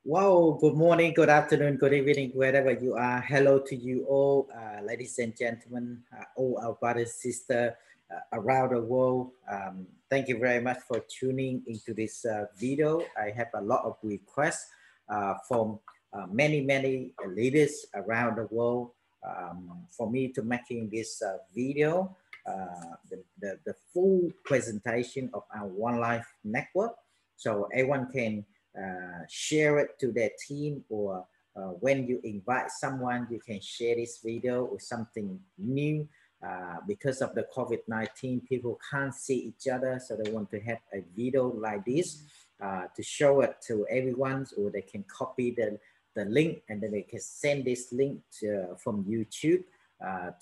Wow, good morning, good afternoon, good evening, wherever you are. Hello to you all, ladies and gentlemen, all our brothers, sisters around the world. Thank you very much for tuning into this video. I have a lot of requests from many leaders around the world for me to making this video, the full presentation of our OneLife network. So everyone can share it to their team, or when you invite someone, you can share this video or something new. Because of the COVID-19, people can't see each other, so they want to have a video like this to show it to everyone, or they can copy the link and then they can send this link from YouTube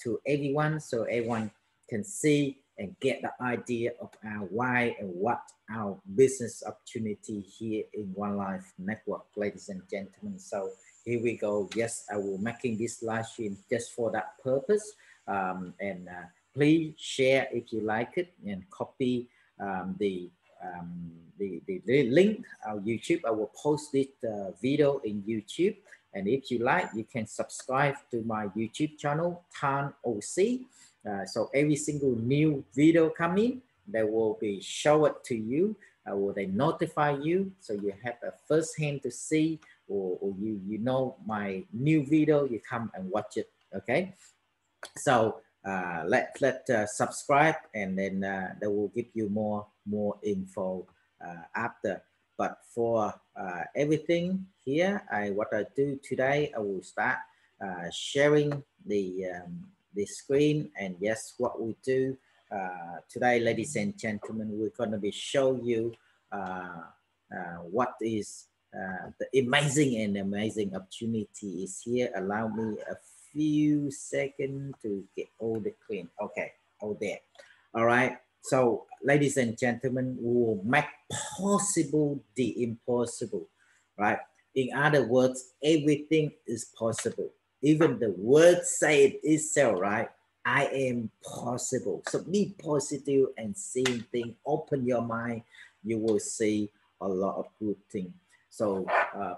to everyone, so everyone can see and get the idea of our why and what our business opportunity here in OneLife network, ladies and gentlemen. So here we go. Yes, I will making this live stream just for that purpose. Please share if you like it and copy the link our YouTube. I will post this video in YouTube, and if you like, you can subscribe to my YouTube channel, Tan OC. So every single new video coming, they will be show it to you, or they notify you, so you have a first hand to see, or you know my new video, you come and watch it. Okay, so let subscribe, and then they will give you more info after. But for everything here, what I do today, I will start sharing the screen. And yes, what we do today, ladies and gentlemen, we're going to be show you what is the amazing opportunity is here. Allow me a few seconds to get all the clean. Okay, all there. All right. So, ladies and gentlemen, we will make possible the impossible, right? In other words, everything is possible. Even the word say it itself, right? I am possible. So be positive and seeing things. Open your mind. You will see a lot of good things. So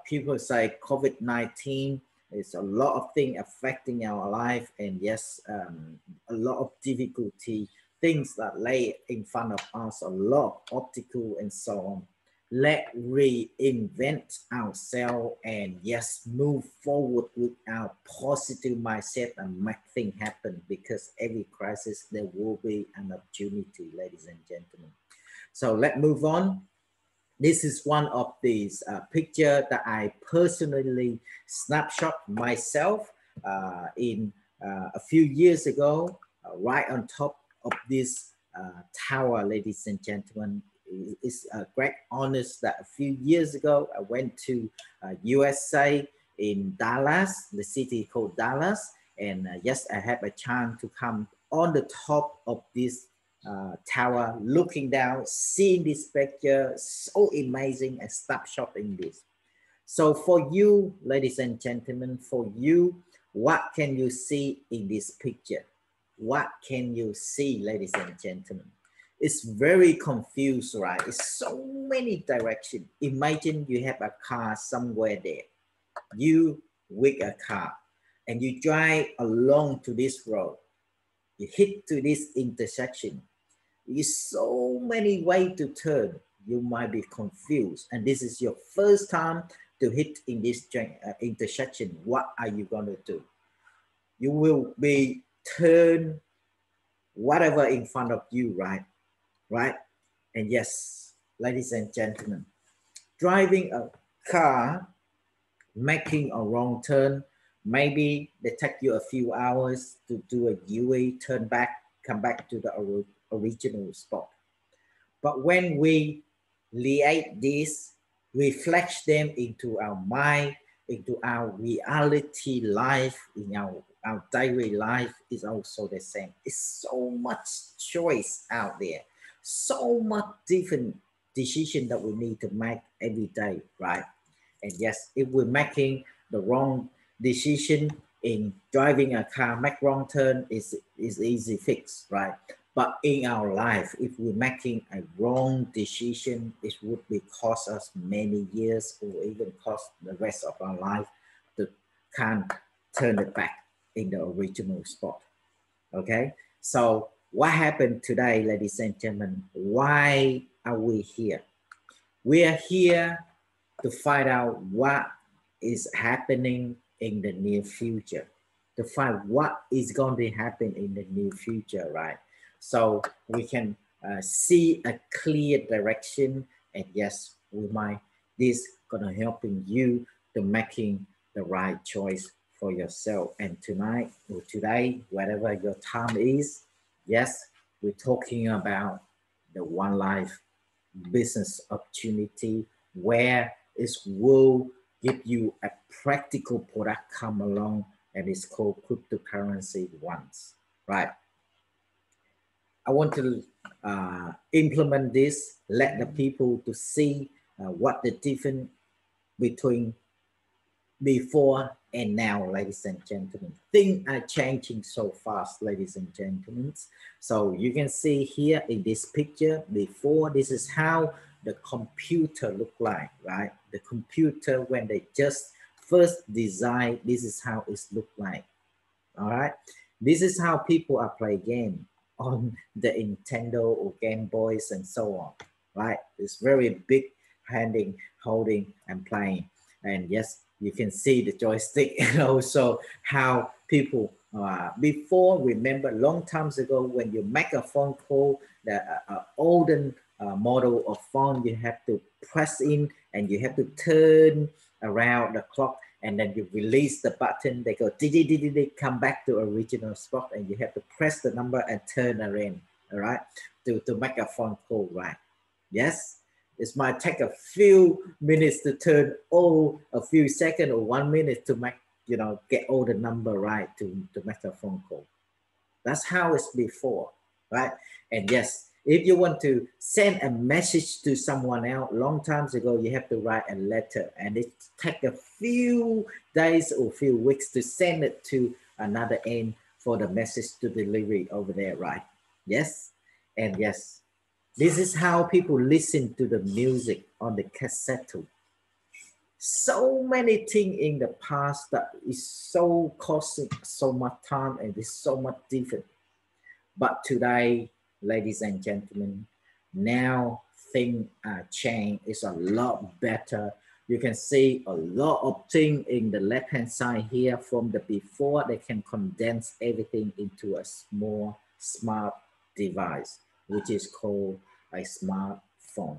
people say COVID-19 is a lot of things affecting our life, and yes, a lot of difficulty, things that lay in front of us, a lot of obstacle and so on. Let's reinvent ourselves and yes, move forward with our positive mindset and make things happen, because every crisis there will be an opportunity, ladies and gentlemen. So let's move on. This is one of these pictures that I personally snapshot myself in a few years ago, right on top of this tower, ladies and gentlemen. It's a great honor that a few years ago I went to USA in Dallas, the city called Dallas, and yes, I had a chance to come on the top of this tower, looking down, seeing this picture, so amazing, and stop shopping this. So for you, ladies and gentlemen, for you, what can you see in this picture? What can you see, ladies and gentlemen? It's very confused, right? It's so many directions. Imagine you have a car somewhere there. You with a car and you drive along to this road. You hit to this intersection. There's so many ways to turn. You might be confused. And this is your first time to hit in this intersection. What are you going to do? You will be turn whatever in front of you, right? Right? And yes, ladies and gentlemen, driving a car, making a wrong turn, maybe they take you a few hours to do a U-A, turn back, come back to the original spot. But when we create this, reflect them into our mind, into our reality life, in our daily life is also the same. It's so much choice out there, so much different decision that we need to make every day, right? And yes, if we're making the wrong decision in driving a car, make wrong turn is easy fix, right? But in our life, if we're making a wrong decision, it would be cost us many years or even cost the rest of our life to can't turn it back in the original spot. Okay, so what happened today, ladies and gentlemen? Why are we here? We are here to find out what is happening in the near future, to find what is going to happen in the near future, right? So we can see a clear direction, and yes, we might, this gonna helping you to making the right choice for yourself. And tonight or today, whatever your time is, yes, we're talking about the OneLife business opportunity where it will give you a practical product come along, and it's called cryptocurrency once, right? I want to implement this, let the people to see what the difference between before and now, ladies and gentlemen. Things are changing so fast, ladies and gentlemen. So you can see here in this picture, before, this is how the computer look like, right? The computer, when they just first design, this is how it look like. All right, this is how people are playing game on the Nintendo or Game Boys and so on, right? It's very big handing, holding and playing. And yes, you can see the joystick and also how people before, remember long times ago when you make a phone call, the olden model of phone, you have to press in and you have to turn around the clock, and then you release the button, they go they come back to original spot, and you have to press the number and turn around, all right, to make a phone call, right? Yes, it might take a few minutes to turn, or a few seconds or 1 minute to make, you know, get all the number right to make a phone call. That's how it's before, right? And yes, if you want to send a message to someone else, long times ago, you have to write a letter, and it take a few days or few weeks to send it to another end for the message to delivery over there, right? Yes, and yes, this is how people listen to the music on the cassette. So many things in the past that is so costing so much time and is so much different. But today, ladies and gentlemen, now things are changed. It's a lot better. You can see a lot of things in the left-hand side here from the before. They can condense everything into a small, smart device, which is called a smartphone.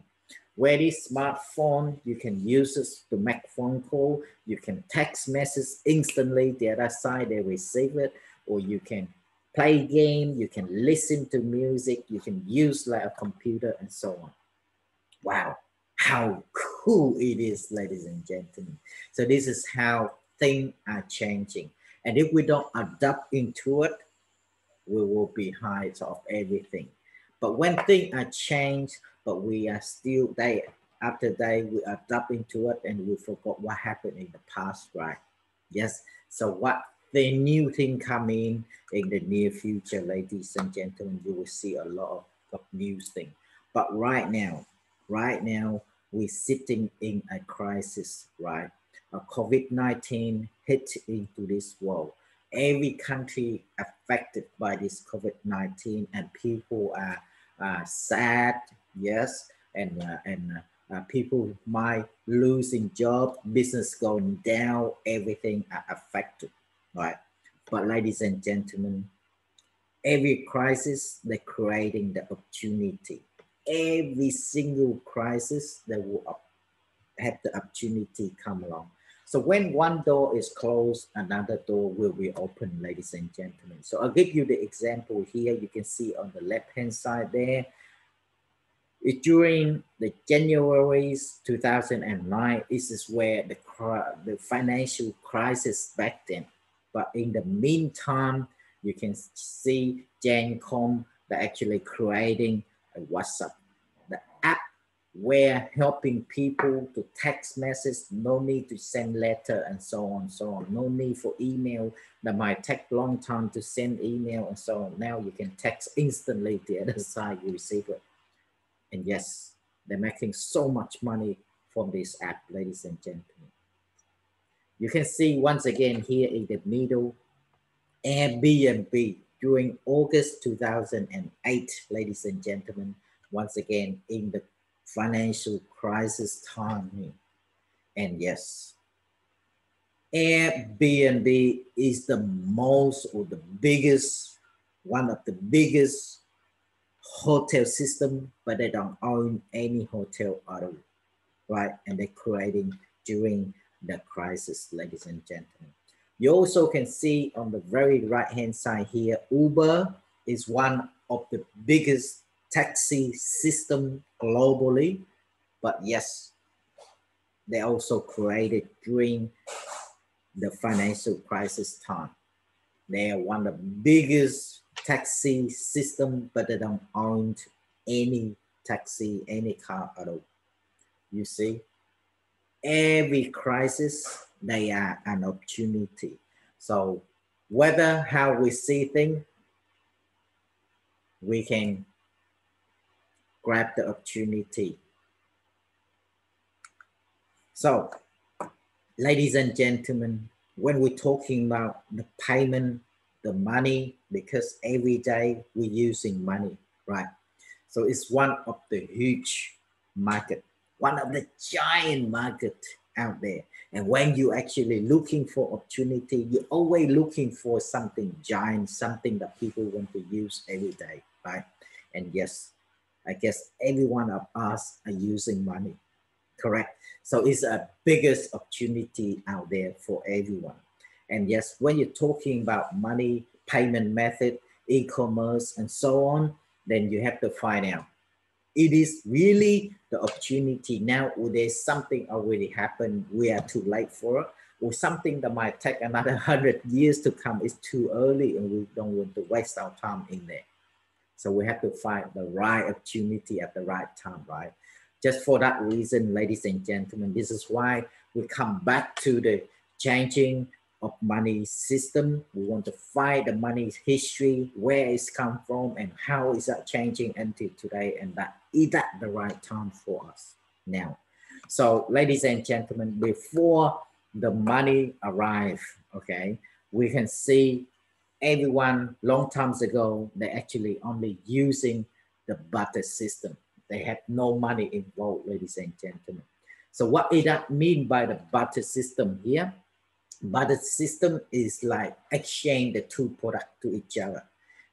Where this smartphone, you can use it to make phone call. You can text message instantly. The other side, they receive it, or you can play game, you can listen to music, you can use like a computer and so on. Wow, how cool it is, ladies and gentlemen. So this is how things are changing. And if we don't adapt into it, we will be behind of everything. But when things are changed, but we are still day after day, we adapt into it and we forgot what happened in the past, right? Yes. So what the new thing coming in the near future, ladies and gentlemen, you will see a lot of new things. But right now, we're sitting in a crisis, right? A COVID-19 hit into this world. Every country affected by this COVID-19, and people are sad, yes, and people might losing job, business going down, everything are affected, right? But ladies and gentlemen, every crisis, they're creating the opportunity. Every single crisis, they will have the opportunity come along. So when one door is closed, another door will be open, ladies and gentlemen. So I'll give you the example here. You can see on the left-hand side there. During the January 2009, this is where the financial crisis back then. But in the meantime, you can see Jan Com, they're actually creating a WhatsApp, the app we're helping people to text message, no need to send letter and so on, so on. No need for email that might take long time to send email and so on. Now you can text instantly the other side, you receive it. And yes, they're making so much money from this app, ladies and gentlemen. You can see once again here in the middle, Airbnb during August 2008, ladies and gentlemen, once again in the financial crisis time. And yes, Airbnb is the most or the biggest, one of the biggest hotel system, but they don't own any hotel at all, right? And they're creating during the crisis, ladies and gentlemen. You also can see on the very right hand side here, Uber is one of the biggest taxi system globally, but yes, they also created during the financial crisis time. They are one of the biggest taxi system, but they don't own any taxi, any car at all. You see, every crisis, they are an opportunity. So whether how we see things, we can grab the opportunity. So, ladies and gentlemen, when we're talking about the payment, the money, because every day we're using money, right? So it's one of the huge market, one of the giant market out there. And when you're actually looking for opportunity, you're always looking for something giant, something that people want to use every day, right? And yes, I guess every one of us are using money, correct? So it's a biggest opportunity out there for everyone. And yes, when you're talking about money, payment method, e-commerce, and so on, then you have to find out. It is really the opportunity now, or there's something already happened, we are too late for it, or something that might take another 100 years to come is too early and we don't want to waste our time in there. So we have to find the right opportunity at the right time, right? Just for that reason, ladies and gentlemen, this is why we come back to the changing of money system. We want to find the money's history, where it's come from, and how is that changing until today, and that is that the right time for us now. So, ladies and gentlemen, before the money arrive, okay, we can see everyone long times ago, they actually only using the barter system. They had no money involved, ladies and gentlemen. So what does that mean by the barter system here? Barter system is like exchange the two products to each other.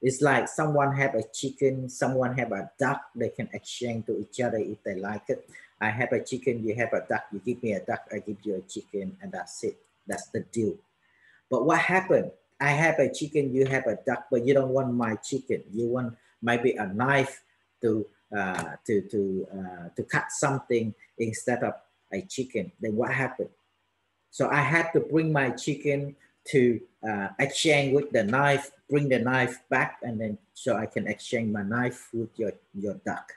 It's like someone have a chicken, someone have a duck, they can exchange to each other if they like it. I have a chicken, you have a duck, you give me a duck, I give you a chicken, and that's it. That's the deal. But what happened? I have a chicken, you have a duck, but you don't want my chicken. You want maybe a knife to cut something instead of a chicken. Then what happened? So I had to bring my chicken to exchange with the knife, bring the knife back, and then so I can exchange my knife with your duck,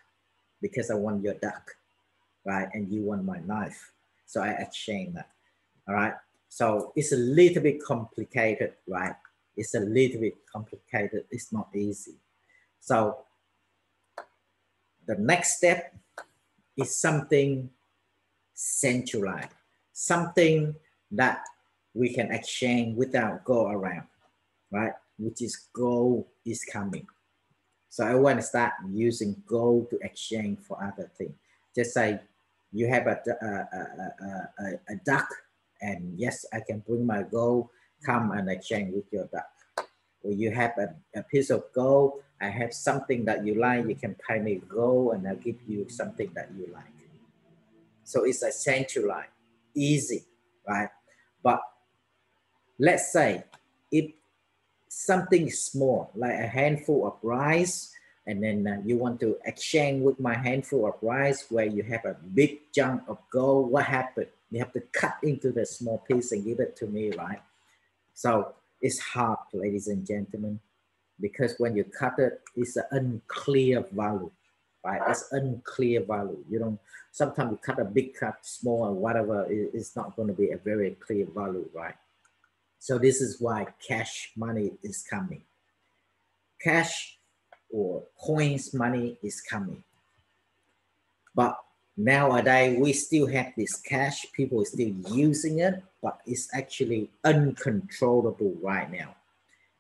because I want your duck, right? And you want my knife. So I exchange that, all right? So it's a little bit complicated, right? It's a little bit complicated. It's not easy. So the next step is something centralized, something that we can exchange without go around, right? Which is gold is coming. So I want to start using gold to exchange for other things. Just say you have a duck, and yes, I can bring my gold, come and exchange with your duck. Or you have a piece of gold, I have something that you like, you can pay me gold and I'll give you something that you like. So it's a centralized, easy, right? But let's say if something small, like a handful of rice, and then you want to exchange with my handful of rice where you have a big chunk of gold, what happened? You have to cut into the small piece and give it to me, right? So it's hard, ladies and gentlemen, because when you cut it, it's an unclear value. right? It's unclear value. You don't, sometimes you cut a big cut, small or whatever, it's not going to be a very clear value, right? So this is why cash money is coming. Cash or coins money is coming. But nowadays we still have this cash, people are still using it, but it's actually uncontrollable right now.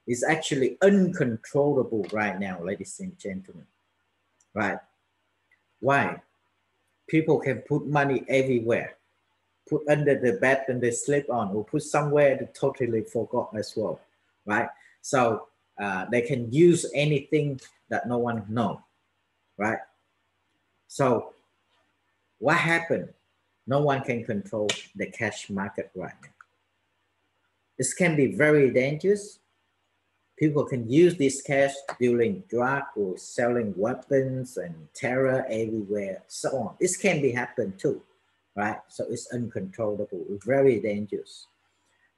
It's actually uncontrollable right now, ladies and gentlemen, right? Why? People can put money everywhere, put under the bed and they sleep on, or put somewhere they totally forgot as well, right? So they can use anything that no one knows, right? So what happened? No one can control the cash market right now. This can be very dangerous. People can use this cash dealing drug or selling weapons and terror everywhere, so on. This can be happen too, right? So it's uncontrollable, it's very dangerous.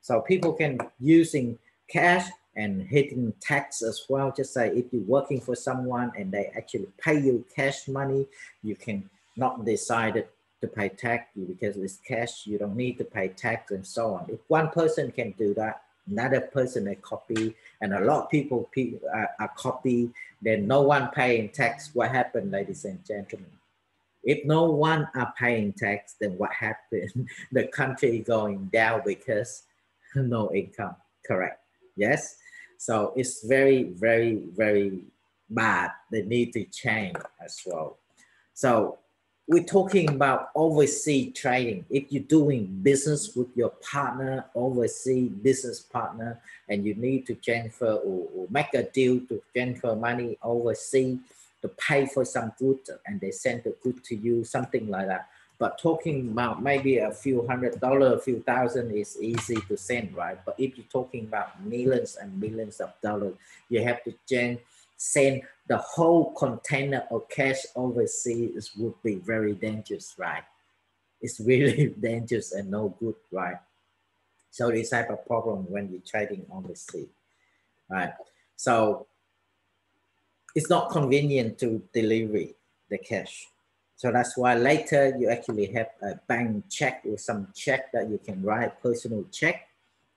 So people can using cash and hitting tax as well. Just say if you're working for someone and they actually pay you cash money, you can not decide to pay tax because it's cash, you don't need to pay tax and so on. If one person can do that, another person a copy, and a lot of people are copy, then no one paying tax. What happened, ladies and gentlemen? If no one are paying tax, then what happened? The country going down because no income, correct? Yes. So it's very, very, very bad. They need to change as well. So we're talking about overseas trading. If you're doing business with your partner, overseas business partner, and you need to transfer or make a deal to transfer money overseas to pay for some goods, and they send the good to you, something like that. But talking about maybe a few $100, a few thousand is easy to send, right? But if you're talking about millions and millions of dollars, you have to send the whole container of cash overseas. Would be very dangerous, right? It's really dangerous and no good, right? So this type of problem when you're trading overseas, right? So it's not convenient to deliver the cash. So that's why later you actually have a bank check or some check that you can write, personal check,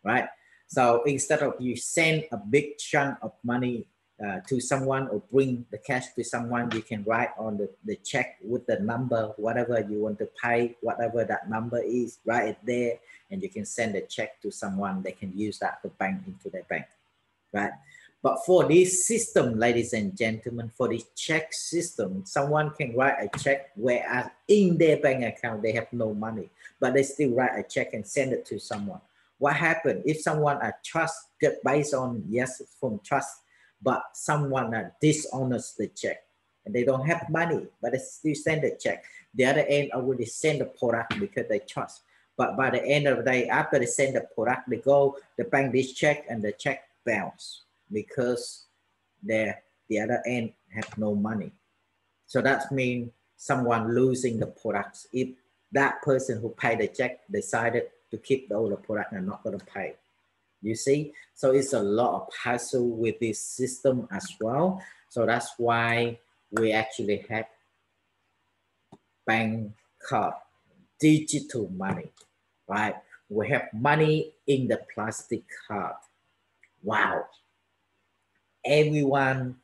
right? So instead of you send a big chunk of money to someone or bring the cash to someone, you can write on the check with the number, whatever you want to pay, whatever that number is, write it there, and you can send a check to someone. They can use that to bank into their bank, right? But for this system, ladies and gentlemen, for this check system, someone can write a check whereas in their bank account, they have no money, but they still write a check and send it to someone. What happened if someone trust based on, yes, from trust, but someone dishonest the check and they don't have money, but they still send a check. The other end already send the product because they trust. But by the end of the day, after they send the product, they go, the bank this check and the check bounce because the other end have no money. So that means someone losing the products if that person who paid the check decided to keep all the product and not going to pay. You see, so it's a lot of hassle with this system as well. So that's why we actually have bank card, digital money, right? We have money in the plastic card. Wow. Everyone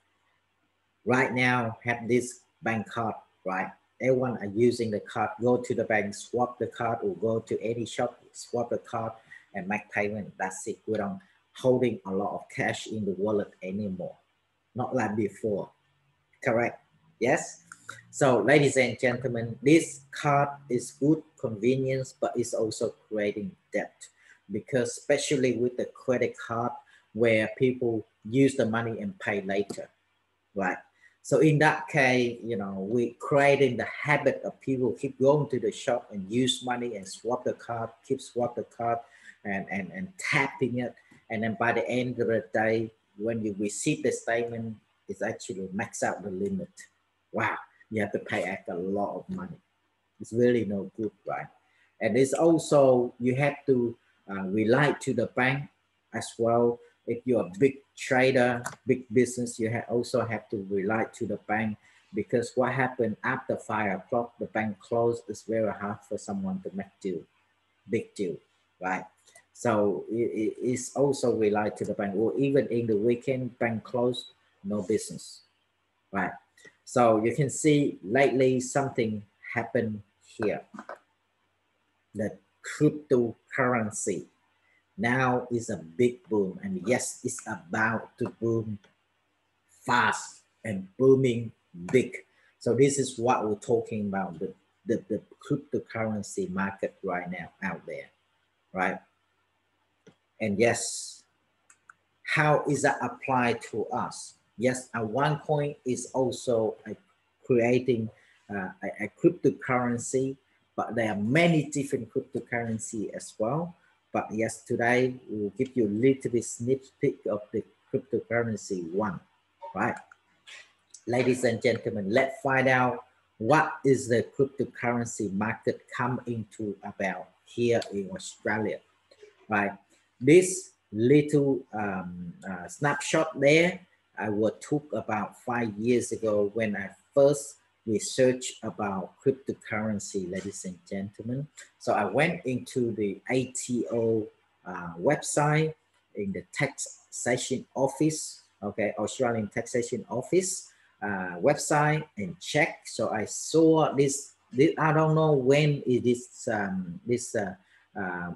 right now have this bank card, right? Everyone are using the card, go to the bank, swap the card, or go to any shop, swap the card and make payment. That's it. We don't holding a lot of cash in the wallet anymore. Not like before, correct? Yes. So ladies and gentlemen, this card is good convenience, but it's also creating debt because especially with the credit card where people use the money and pay later, right? So in that case, you know, we creating the habit of people keep going to the shop and use money and swap the card, keep swap the card and tapping it. And then by the end of the day, when you receive the statement, it's actually max out the limit. Wow, you have to pay a lot of money. It's really no good, right? And it's also, you have to rely to the bank as well. If you're a big trader, big business, you also have to rely to the bank because what happened after 5 o'clock, the bank closed. It's very hard for someone to make deal, big deal, right? So it's also relied to the bank, or even in the weekend, bank closed, no business, right? So you can see lately something happened here. The cryptocurrency now is a big boom, and yes, it's about to boom fast and booming big. So this is what we're talking about, the cryptocurrency market right now out there, right? And yes, how is that applied to us? Yes, OneCoin is also creating a cryptocurrency, but there are many different cryptocurrency as well. But yes, today we'll give you a little bit sneak peek of the cryptocurrency one, right? Ladies and gentlemen, let's find out what is the cryptocurrency market come into about here in Australia, right? This little snapshot there, I was took about 5 years ago when I first researched about cryptocurrency, ladies and gentlemen. So I went into the ATO website in the taxation office, okay, Australian taxation office website and check. So I saw this I don't know when it is this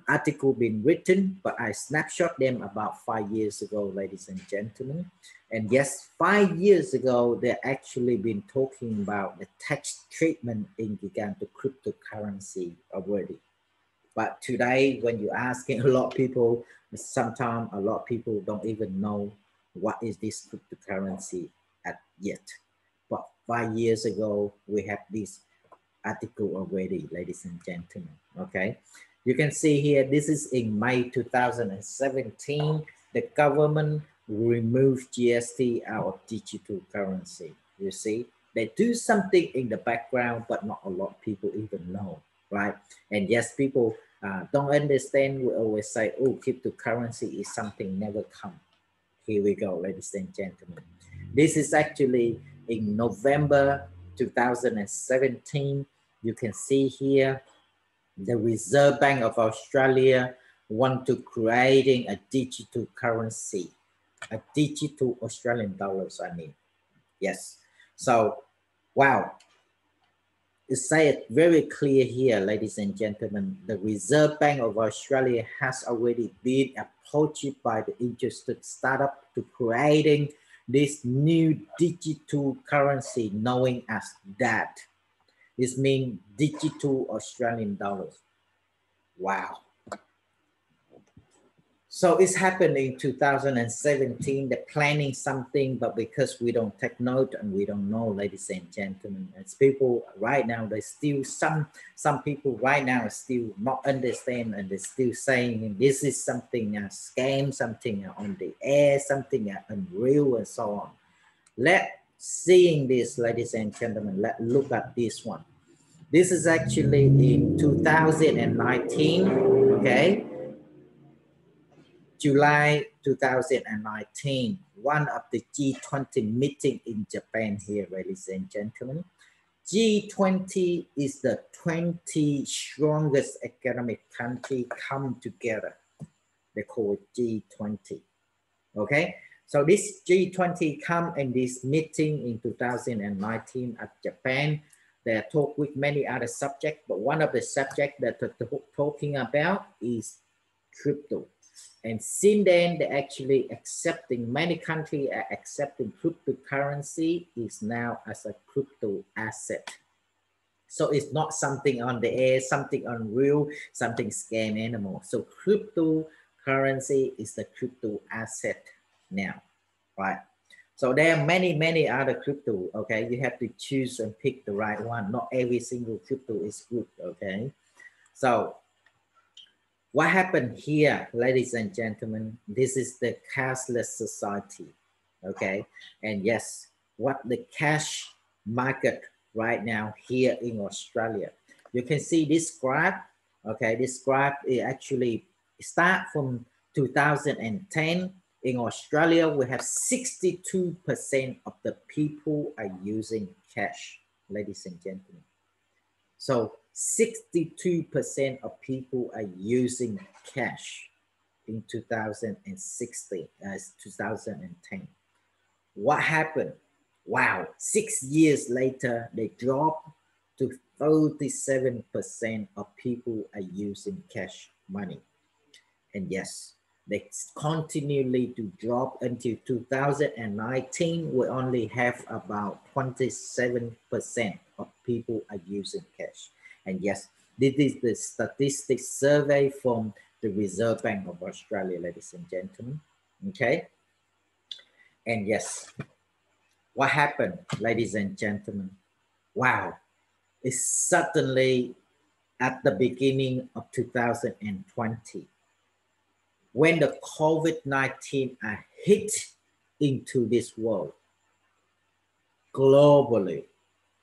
article been written, but I snapshot them about 5 years ago, ladies and gentlemen. And yes, 5 years ago, they actually been talking about the tax treatment in regard to cryptocurrency already. But today, when you're asking a lot of people, sometimes a lot of people don't even know what is this cryptocurrency yet. But 5 years ago, we have this article already, ladies and gentlemen, okay? You can see here, this is in May 2017, the government removed GST out of digital currency. You see, they do something in the background, but not a lot of people even know, right? And yes, people don't understand. We always say, oh, cryptocurrency is something never come. Here we go, ladies and gentlemen. This is actually in November 2017. You can see here, the Reserve Bank of Australia want to creating a digital currency, a digital Australian dollars, I mean. Yes. So, wow. It said very clear here, ladies and gentlemen, the Reserve Bank of Australia has already been approached by the interested startup to creating this new digital currency known as DAD. This means digital Australian dollars. Wow. So it's happened in 2017. They're planning something, but because we don't take note and we don't know, ladies and gentlemen, it's people right now, they still, some people right now still not understand, and they're still saying this is something a scam, something on the air, something unreal, and so on. Seeing this, ladies and gentlemen, let's look at this one. This is actually in 2019, okay? July 2019, one of the G20 meeting in Japan here, ladies and gentlemen. G20 is the 20 strongest economic country come together. They call it G20, okay? So this G20 come in this meeting in 2019 at Japan. They talk with many other subjects, but one of the subjects that they're talking about is crypto. And since then, they're actually accepting, many countries are accepting cryptocurrency is now as a crypto asset. So it's not something on the air, something unreal, something scam anymore. So cryptocurrency is the crypto asset now, right? So there are many other crypto, okay? You have to choose and pick the right one. Not every single crypto is good, okay? So what happened here, ladies and gentlemen, this is the cashless society, okay? And yes, what the cash market right now here in Australia. You can see this graph, okay? This graph is actually start from 2010. In Australia, we have 62% of the people are using cash, ladies and gentlemen. So 62% of people are using cash in 2016, 2010. What happened? Wow, 6 years later, they dropped to 37% of people are using cash money. And yes, they continually to drop until 2019. We only have about 27% of people are using cash. And yes, this is the statistics survey from the Reserve Bank of Australia, ladies and gentlemen. Okay. And yes, what happened, ladies and gentlemen? Wow, it's suddenly at the beginning of 2020, when the COVID-19 hit into this world globally,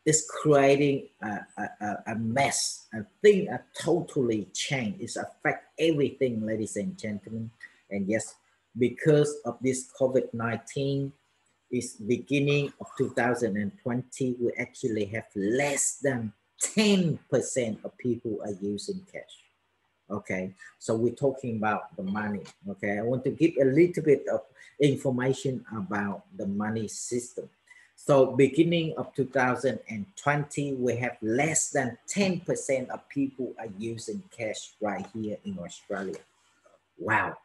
it's creating a mess, a thing, a totally change. It's affect everything, ladies and gentlemen. And yes, because of this COVID-19, is beginning of 2020, we actually have less than 10% of people are using cash. Okay, so we're talking about the money. Okay, I want to give a little bit of information about the money system. So beginning of 2020, we have less than 10% of people are using cash right here in Australia. Wow.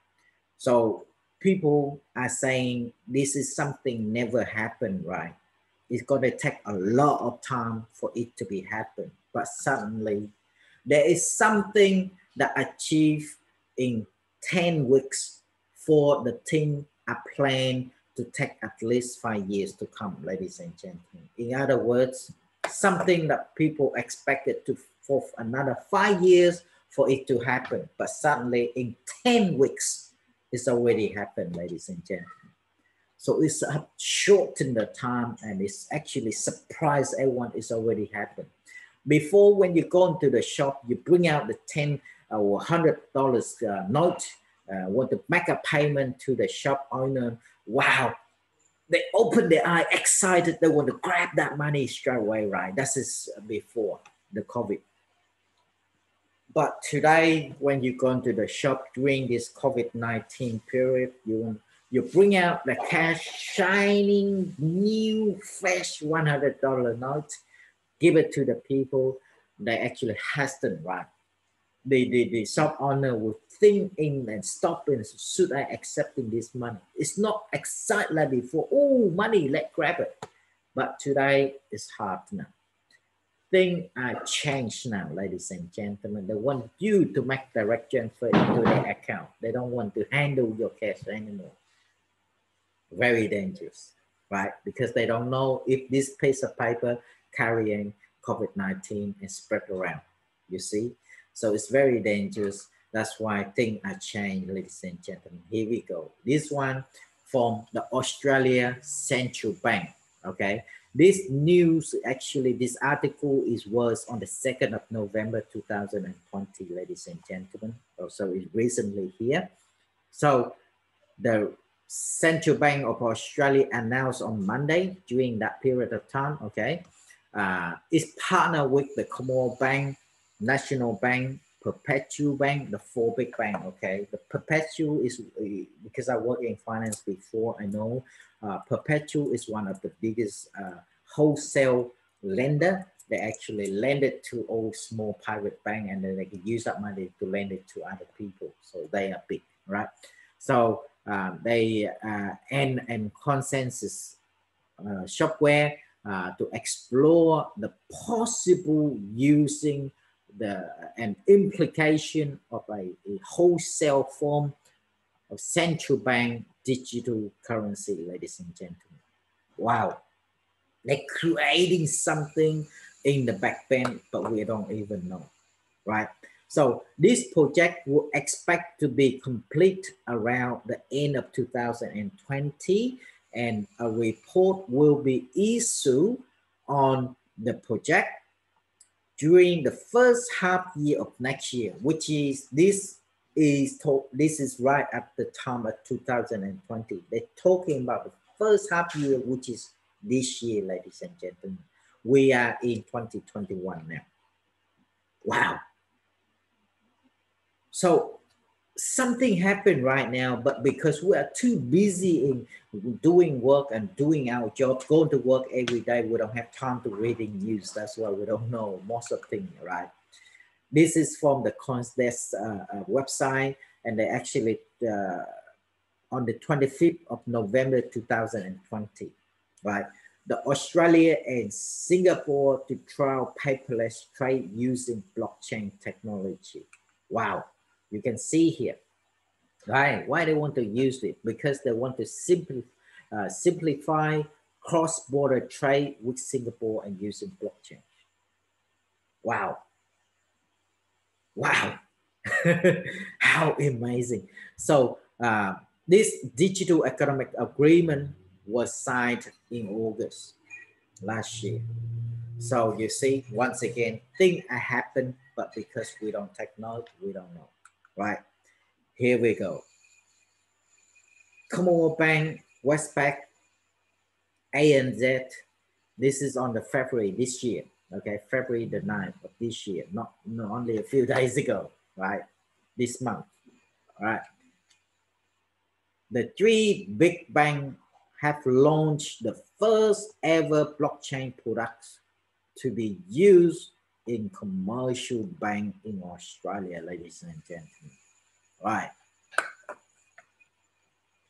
So people are saying this is something never happened, right? It's going to take a lot of time for it to be happen. But suddenly there is something that achieved in 10 weeks for the team are planned to take at least 5 years to come, ladies and gentlemen. In other words, something that people expected to for another 5 years for it to happen. But suddenly in 10 weeks, it's already happened, ladies and gentlemen. So it's shortened the time and it's actually surprised everyone it's already happened. Before, when you go into the shop, you bring out the $10 or $100 note, want to make a payment to the shop owner. Wow, they open their eye, excited, they want to grab that money straight away, right? That is before the COVID. But today, when you go into the shop during this COVID-19 period, you bring out the cash, shining, new, fresh $100 note, give it to the people. They actually hesitant, right? The shop owner will think in and stop and should I accepting this money? It's not excited like before. Oh, money, let's grab it. But today it's hard now. Things are changed now, ladies and gentlemen. They want you to make direct transfer into their account. They don't want to handle your cash anymore. Very dangerous, right? Because they don't know if this piece of paper carrying COVID-19 and spread around, you see? So it's very dangerous. That's why things are changed, ladies and gentlemen. Here we go. This one from the Australia Central Bank, okay? This news, actually, this article was on the 2nd of November, 2020, ladies and gentlemen. So it's recently here. So the Central Bank of Australia announced on Monday during that period of time, okay, it's partnered with the Commonwealth Bank, National Bank, Perpetual Bank, the 4 big banks, okay. The Perpetual is, because I work in finance before, I know Perpetual is one of the biggest wholesale lender. They actually lend it to all small private bank and then they can use that money to lend it to other people. So they are big, right? So they and Consensus Shopware to explore the possible using an implication of a wholesale form of central bank digital currency, ladies and gentlemen. Wow, they're creating something in the back end, but we don't even know, right? So this project will expect to be complete around the end of 2020, and a report will be issued on the project during the first half year of next year, which is this is right at the time of 2020. They're talking about the first half year, which is this year, ladies and gentlemen. We are in 2021 now. Wow. So something happened right now, but because we are too busy in doing work and doing our job, going to work every day, we don't have time to reading news. That's why we don't know most of things, right? This is from the CoinDesk website, and they actually on the 25th of November 2020, right? The Australia and Singapore to trial paperless trade using blockchain technology. Wow, you can see here, right? Why they want to use it? Because they want to simplify cross-border trade with Singapore and using blockchain. Wow. Wow. How amazing. So this digital economic agreement was signed in August last year. So you see, once again, things happen, but because we don't take note, we don't know, right? Here we go. Commonwealth Bank, Westpac, ANZ. This is on the February this year, okay? February the 9th of this year, not only a few days ago, right? This month, all right? The three big banks have launched the first ever blockchain products to be used in commercial bank in Australia, ladies and gentlemen. Right.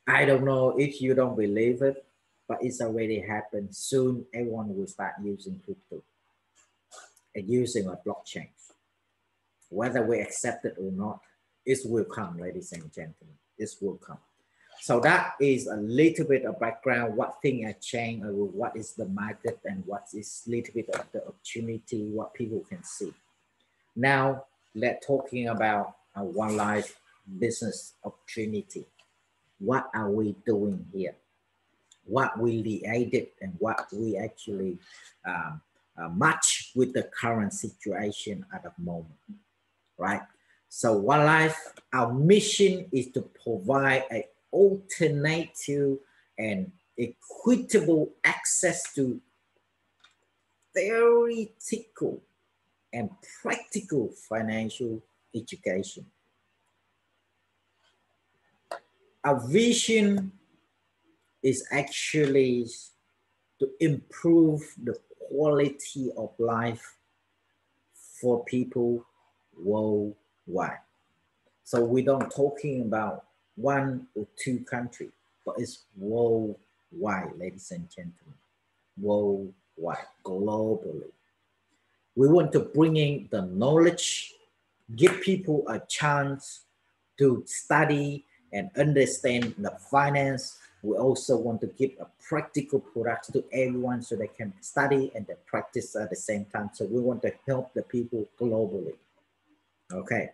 I don't know if you don't believe it, but it's already happened. Soon everyone will start using crypto and using a blockchain. Whether we accept it or not, it will come, ladies and gentlemen. It will come. So that is a little bit of background, what things are changed, or what is the market, and what is a little bit of the opportunity, what people can see. Now, let's talking about a OneLife business opportunity. What are we doing here? What we created and what we actually match with the current situation at the moment, right? So OneLife, our mission is to provide an alternative and equitable access to theoretical and practical financial education. Our vision is actually to improve the quality of life for people worldwide. So we don't talking about one or two countries, but it's worldwide, ladies and gentlemen, worldwide, globally. We want to bring in the knowledge, give people a chance to study and understand the finance. We also want to give a practical products to everyone so they can study and they practice at the same time. So we want to help the people globally. Okay.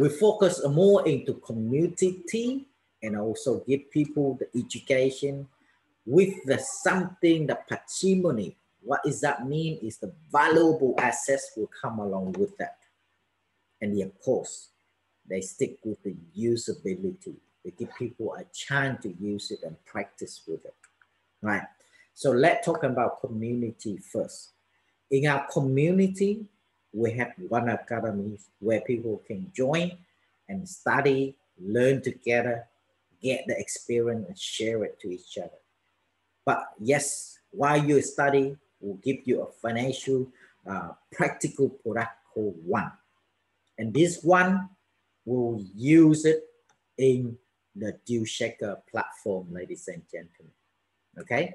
We focus more into community and also give people the education with the something, the PATRIMONY. What does that mean? Is the valuable assets will come along with that. And of course, they stick with the usability. They give people a chance to use it and practice with it, right? So let's talk about community first. In our community, we have one academy where people can join and study, learn together, get the experience and share it to each other. But yes, while you study, we'll give you a financial practical product called One. And this one, we'll use it in the Deal Shaker platform, ladies and gentlemen. Okay,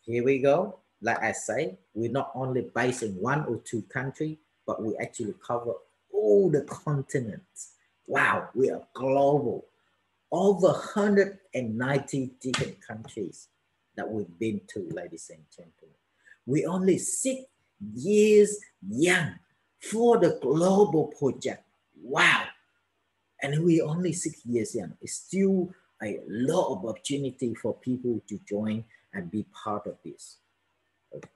here we go. Like I say, we're not only based in one or two countries, but we actually cover all the continents. Wow, we are global. Over 190 different countries that we've been to, ladies and gentlemen. We only 6 years young for the global project. Wow. And we only 6 years young. It's still a lot of opportunity for people to join and be part of this.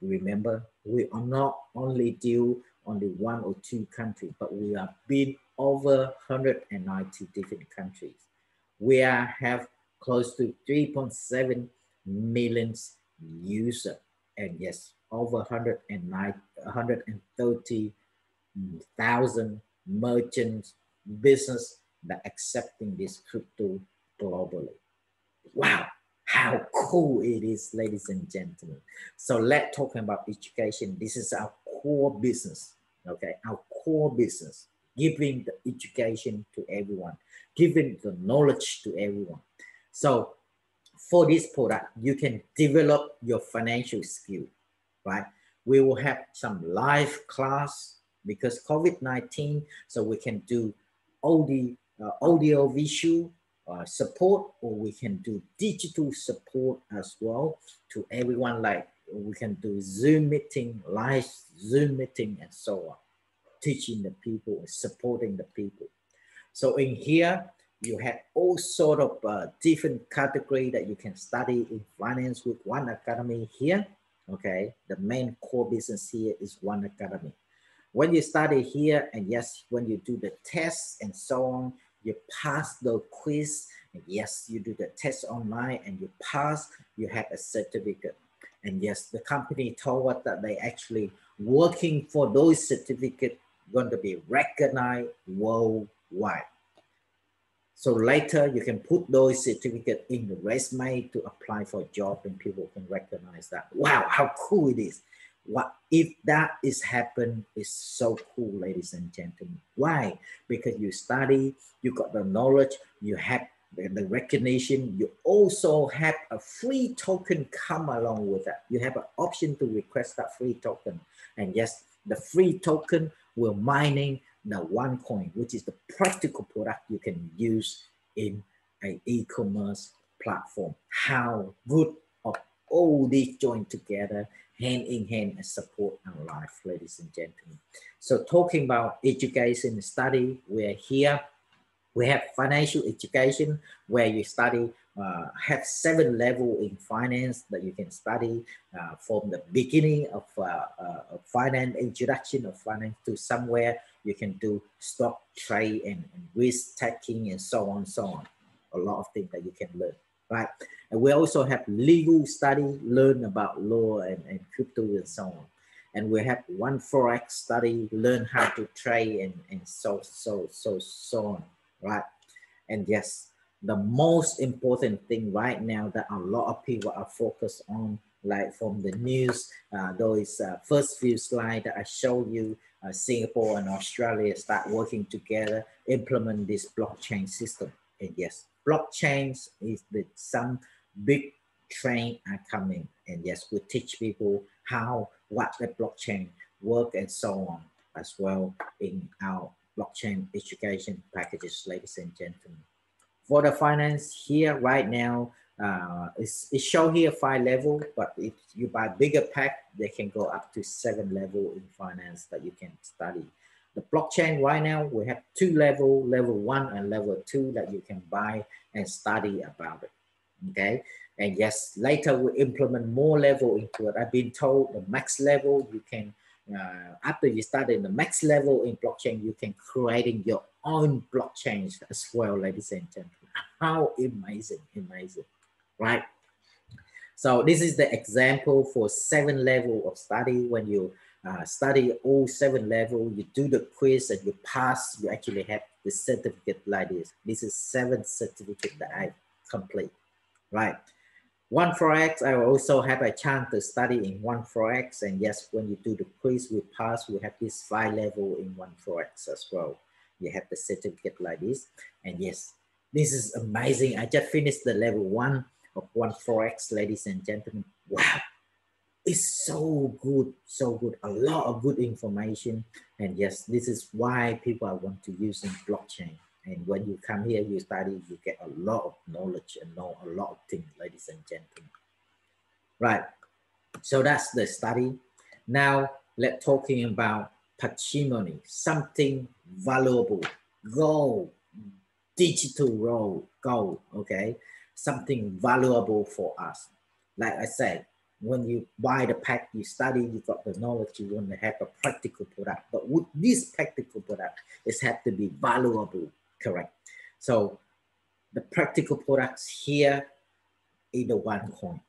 Remember, we are not only deal only one or two countries, but we have been over 190 different countries. We have close to 3.7 million users And yes, over 130,000 merchants, business that accepting this crypto globally. Wow, how cool it is, ladies and gentlemen. So let's talk about education. This is our core business, okay? Our core business, giving the education to everyone, giving the knowledge to everyone. So for this product, you can develop your financial skill, right? We will have some live class because COVID-19, so we can do audio visual support, or we can do digital support as well to everyone. Like we can do Zoom meeting, live Zoom meeting, and so on, teaching the people and supporting the people. So in here, you have all sort of different category that you can study in finance with One Academy here. Okay, the main core business here is One Academy. When you study here, and yes, when you do the tests and so on, you pass the quiz, and yes, you do the test online and you pass, you have a certificate. And yes, the company told us that they actually working for those certificates going to be recognized worldwide. So later you can put those certificates in the resume to apply for a job, and people can recognize that. Wow, how cool it is. What if that is happen is so cool, ladies and gentlemen. Why? Because you study, you got the knowledge, you have the recognition, you also have a free token come along with that. You have an option to request that free token. And yes, the free token will mining the OneCoin, which is the practical product you can use in an e-commerce platform. How good of all these joined together, hand in hand, and support our life, ladies and gentlemen. So talking about education and study, we're here. We have financial education where you study, have 7 levels in finance that you can study from the beginning of finance, introduction of finance to somewhere you can do stock trade and risk taking and so on, so on. A lot of things that you can learn, right? And we also have legal study, learn about law and crypto and so on. And we have one Forex study, learn how to trade and so on, right? And yes, the most important thing right now that a lot of people are focused on, like from the news, those first few slides that I showed you, Singapore and Australia start working together, implement this blockchain system. And yes, blockchains is some big trend are coming. And yes, we teach people how, what the blockchain work and so on as well in our blockchain education packages, ladies and gentlemen. For the finance here right now, it's shown here 5 level, but if you buy bigger pack, they can go up to 7 level in finance that you can study. The blockchain right now, we have 2 level, level 1 and level 2 that you can buy and study about it, okay? And yes, later we implement more level into it. I've been told the max level you can, after you start in the max level in blockchain, you can creating your own blockchains as well, ladies and gentlemen. How amazing, amazing, right? So this is the example for 7 level of study. When you study all 7 level, you do the quiz and you pass, you actually have the certificate like this. This is 7 certificate that I complete, right? One Forex, I also have a chance to study in One Forex. And yes, when you do the quiz, we pass, we have this 5 level in One Forex as well. You have the certificate like this. And yes, this is amazing. I just finished the level 1 of One Forex, ladies and gentlemen. Wow, it's so good, so good. A lot of good information. And yes, this is why people want to use in blockchain. And when you come here, you study, you get a lot of knowledge and know a lot of things, ladies and gentlemen. Right, so that's the study. Now, let's talking about patrimony, something valuable, gold, digital gold, okay? Something valuable for us. Like I said, when you buy the pack, you study, you got the knowledge, you want to have a practical product. But with this practical product, it has to be valuable, correct? So the practical products here is the OneCoin.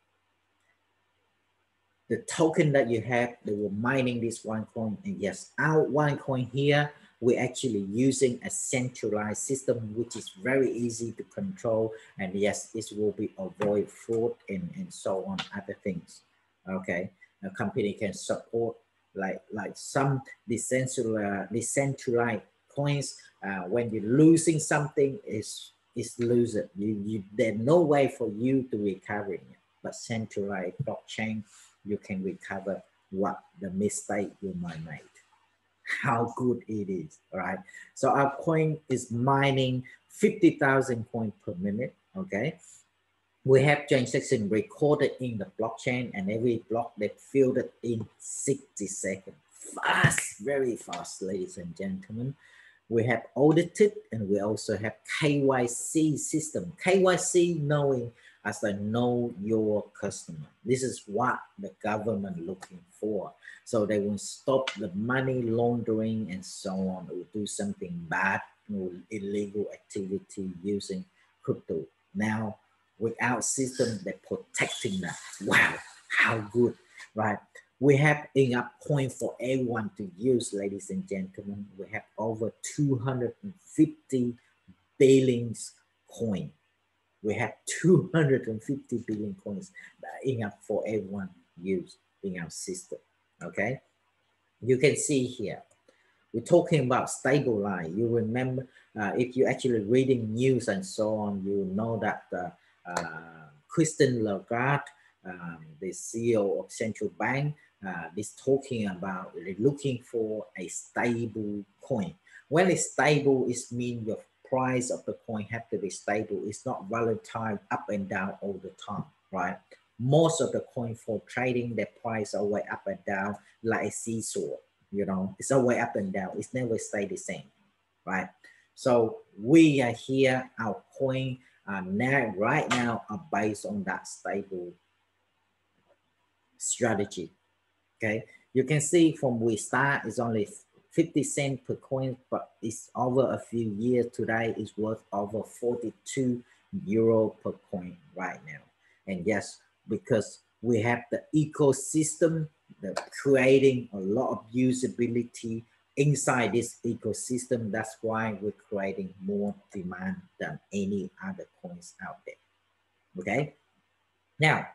the token that you have, they were mining this OneCoin. And yes, our OneCoin here, we're actually using a centralized system, which is very easy to control. And yes, this will be avoid fraud and so on, other things. Okay, a company can support like some decentralized coins. When you're losing something, is lose it. There's no way for you to recover it. But centralized blockchain, you can recover what the mistake you might make. How good it is, right? So our coin is mining 50,000 coins per minute, okay? We have transaction recorded in the blockchain, and every block they filled it in 60 seconds. Fast, very fast, ladies and gentlemen. We have audited, and we also have KYC system. KYC knowing as I know your customer. This is what the government looking for. So they will stop the money laundering and so on, or do something bad or illegal activity using crypto. Now, with our system, they're protecting that. Wow, how good, right? We have enough coin for everyone to use, ladies and gentlemen. We have over 250 billion coin. We have 250 billion coins that are enough for everyone to use in our system, okay? You can see here, we're talking about stable line. You remember, if you're actually reading news and so on, you know that Christine Lagarde, the CEO of central bank, is talking about looking for a stable coin. When it's stable, it means your price of the coin have to be stable. It's not volatile up and down all the time, right? Most of the coin for trading, their price are way up and down like a seesaw. You know, it's always up and down. It's never stay the same, right? So we are here, our coin right now are based on that stable strategy, okay? You can see from we start is only 50 cents per coin, but it's over a few years today is worth over 42 euro per coin right now. And yes, because we have the ecosystem, creating a lot of usability inside this ecosystem. That's why we're creating more demand than any other coins out there. Okay. Now,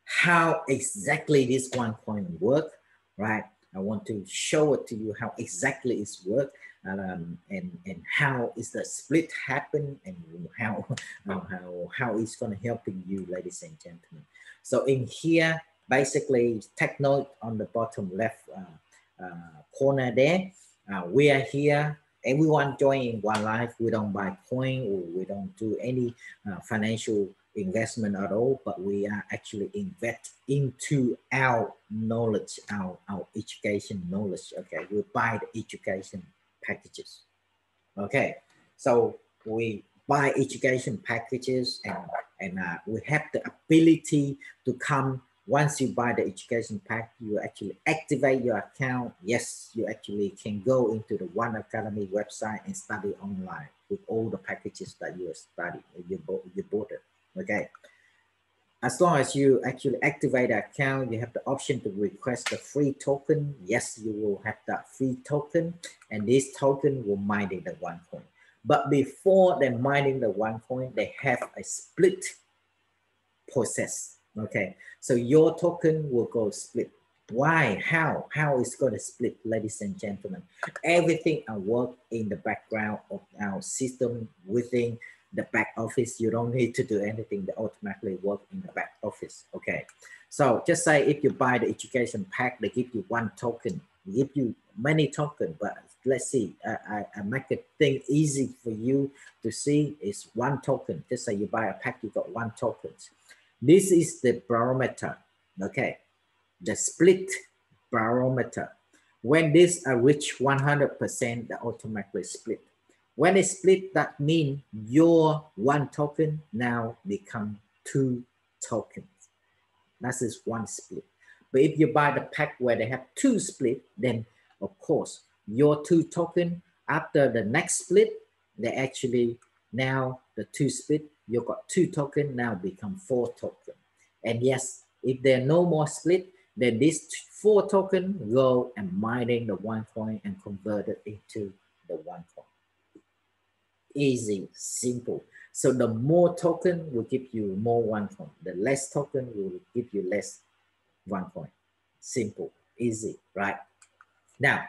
how exactly this OneCoin work, right? I want to show it to you how exactly it's work, and how is the split happen, and how it's going to helping you, ladies and gentlemen. So in here, basically, take note on the bottom left corner there. We are here. Everyone joining OneLife. We don't buy coin, or we don't do any financial investment at all, but we are actually invest into our knowledge, our education knowledge. Okay, we buy the education packages. Okay, so we buy education packages, and we have the ability to come. Once you buy the education pack, you actually activate your account. Yes, you actually can go into the One Academy website and study online with all the packages that you study, you bought it. Okay. As long as you actually activate the account, you have the option to request a free token. Yes, you will have that free token, and this token will mine in the OneCoin. But before they mining the OneCoin, they have a split process. Okay, so your token will go split. Why? How is going to split, ladies and gentlemen? Everything will work in the background of our system within the back office. You don't need to do anything. They automatically work in the back office. Okay, so just say if you buy the education pack, they give you one token. They give you many tokens, but let's see. I make a thing easy for you to see. Is one token. Just say you buy a pack, you got one token. This is the barometer, okay? The split barometer. When this reach 100%, they automatically split. When it split, that means your one token now become two tokens. That is one split. But if you buy the pack where they have two split, then of course, your two token, after the next split, they actually now the two split, you've got two tokens now become four tokens. And yes, if there are no more split, Then these 4 tokens go and mining the OneCoin and convert it into the OneCoin. Easy, simple. So the more token will give you more OneCoin. The less token will give you less OneCoin. Simple, easy, right? Now,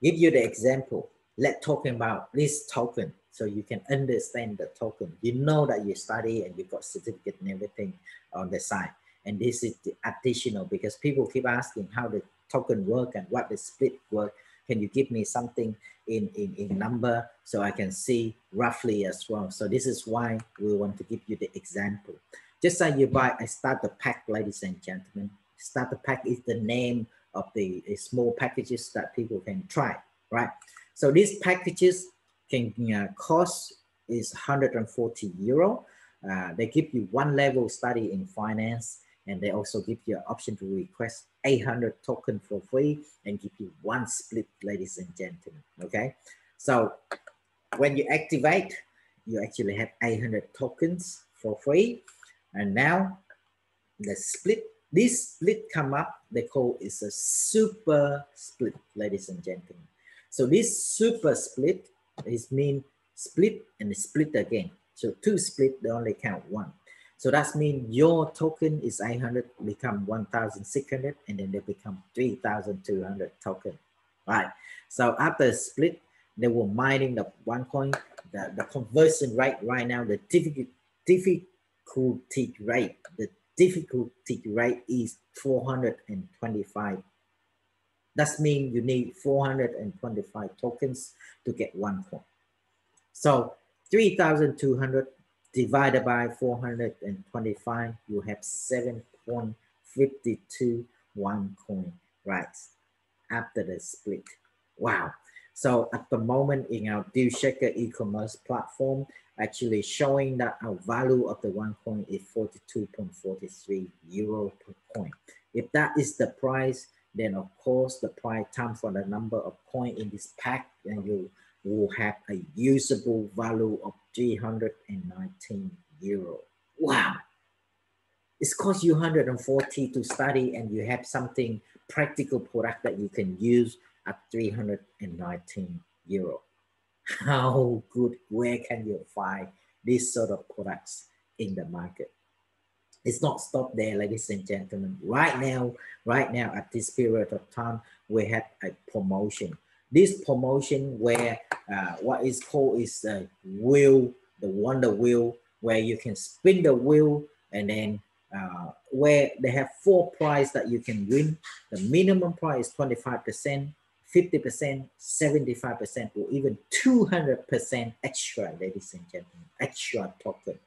give you the example. Let's talk about this token so you can understand the token. You know that you study and you got certificate and everything on the side. And this is the additional because people keep asking how the token work and what the split work. Can you give me something in number so I can see roughly as well? So this is why we want to give you the example. Just say you buy a starter pack, ladies and gentlemen. Starter pack is the name of the small packages that people can try, right? So these packages can cost is 140 euro. They give you 1 level study in finance, and they also give you an option to request 800 token for free and give you 1 split, ladies and gentlemen. Okay, so when you activate, you actually have 800 tokens for free, and now the split. This split come up, they call is a super split, ladies and gentlemen. So this super split is mean split and split again. So 2 split, they only count 1. So that means your token is 800 become 1,600 and then they become 3,200 token, right? So after split, they were mining the OneCoin, the conversion rate right now, the difficulty rate, the difficulty rate is 425. That means you need 425 tokens to get 1 coin. So 3,200 divided by 425, you have 7.52 OneCoin, right? After the split. Wow. So at the moment in our deal checker e-commerce platform, actually showing that our value of the OneCoin is 42.43 euro per coin. If that is the price, then of course the price times for the number of coin in this pack, and you will have a usable value of 319 euro. Wow. It's cost you 140 to study, and you have something practical product that you can use at 319 euro. How good, where can you find these sort of products in the market? It's not stopped there, ladies and gentlemen. Right now at this period of time, we have a promotion. This promotion where what is called is the wheel, the wonder wheel, where you can spin the wheel, and then where they have 4 prizes that you can win. The minimum price is 25%, 50%, 75%, or even 200% extra, ladies and gentlemen, extra token.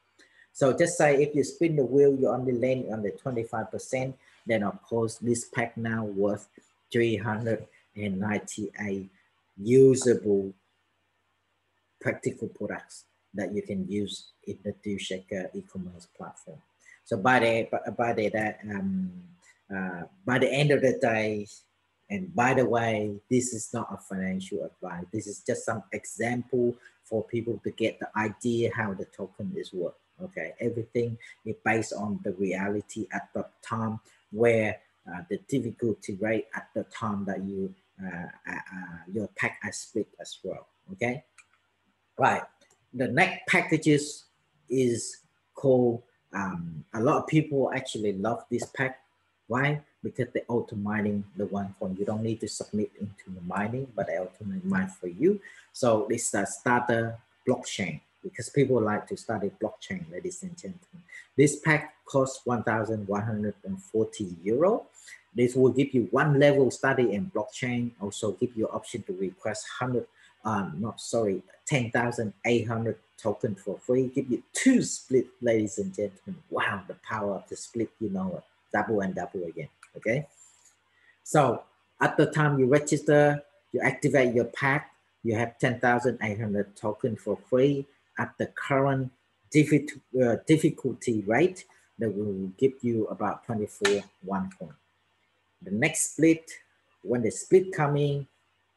So just say if you spin the wheel, you only land on the 25%, then of course this pack now worth 398 usable practical products that you can use in the deal checker e-commerce platform. So by the end of the day, and by the way, this is not a financial advice. This is just some example for people to get the idea how the token is work. Okay, everything is based on the reality at the time, where the difficulty rate at the time that you your pack are split as well. Okay, right. The next packages is called. A lot of people actually love this pack. Why? Because they auto mining the OneCoin. You don't need to submit into the mining, but they auto mine for you. So it's a starter blockchain, because people like to study blockchain, ladies and gentlemen. This pack costs 1,140 euro. This will give you 1 level study in blockchain. Also give you option to request 10,800 token for free. Give you 2 split, ladies and gentlemen. Wow, the power of the split, you know, double and double again. Okay. So at the time you register, you activate your pack, you have 10,800 token for free. At the current difficulty rate, that will give you about 24 OneCoin. The next split, when the split coming,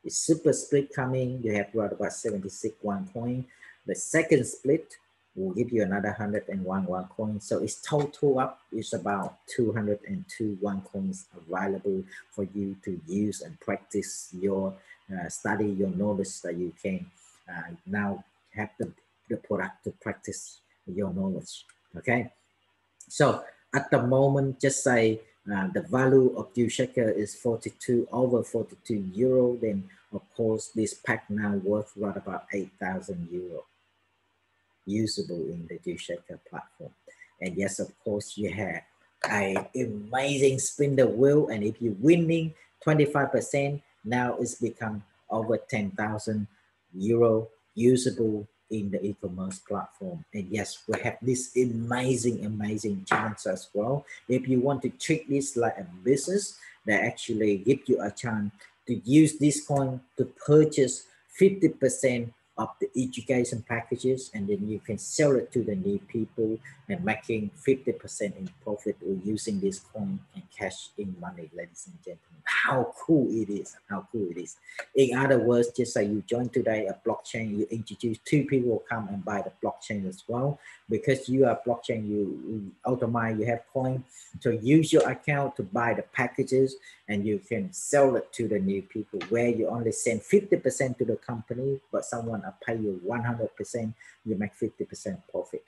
is super split coming, you have about 76 OneCoin. The second split, will give you another 101 OneCoin. So it's total up is about 202 OneCoins available for you to use and practice your study, your knowledge that you can now have the product to practice your knowledge. Okay, so at the moment, just say the value of DueChecker is 42 over 42 euro. Then of course this pack now worth right about 8,000 euro usable in the DueChecker platform. And yes, of course, you have an amazing spin the wheel, and if you're winning 25%, now it's become over 10,000 euro usable in the e-commerce platform. And yes, we have this amazing chance as well. If you want to treat this like a business, that actually give you a chance to use this coin to purchase 50% of the education packages, and then you can sell it to the new people and making 50% in profit, or using this coin and cash in money, ladies and gentlemen. How cool it is, how cool it is. In other words, just say you join today a blockchain, you introduce 2 people come and buy the blockchain as well. Because you are blockchain, you automatically you have coin, so use your account to buy the packages, and you can sell it to the new people, where you only send 50% to the company, but someone will pay you 100%, you make 50% profit.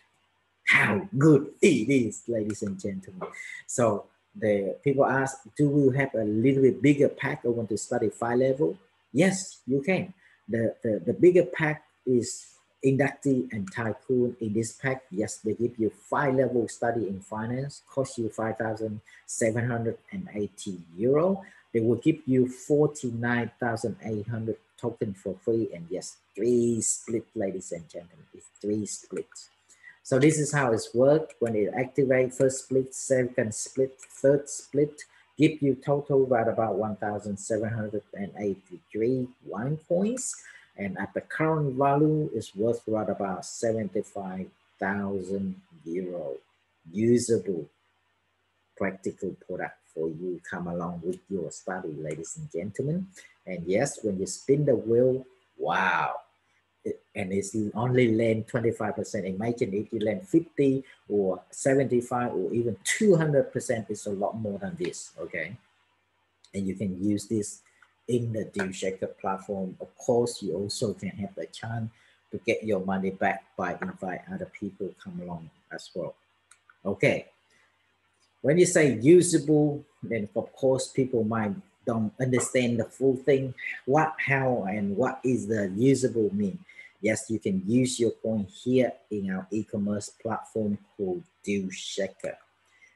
How good it is, ladies and gentlemen. So the people ask, do we have a little bit bigger pack? I want to study 5 level. Yes, you can. The bigger pack is inductee and tycoon. In this pack, yes, they give you 5 level study in finance, cost you 5,780 euro. They will give you 49,800 token for free, and yes, 3 split, ladies and gentlemen. It's 3 splits. So this is how it's worked. When it activates, first split, second split, third split, give you total right about 1,783 OneCoins, and at the current value is worth right about 75,000 euro usable practical product for you come along with your study, ladies and gentlemen. And yes, when you spin the wheel, wow, and it's only lend 25%. Imagine if you lend 50 or 75 or even 200%, it's a lot more than this, okay? And you can use this in the DueChecker platform. Of course, you also can have the chance to get your money back by invite other people come along as well. Okay. When you say usable, then of course people might don't understand the full thing. What, how, and what is the usable mean? Yes, you can use your coin here in our e-commerce platform called DueChecker.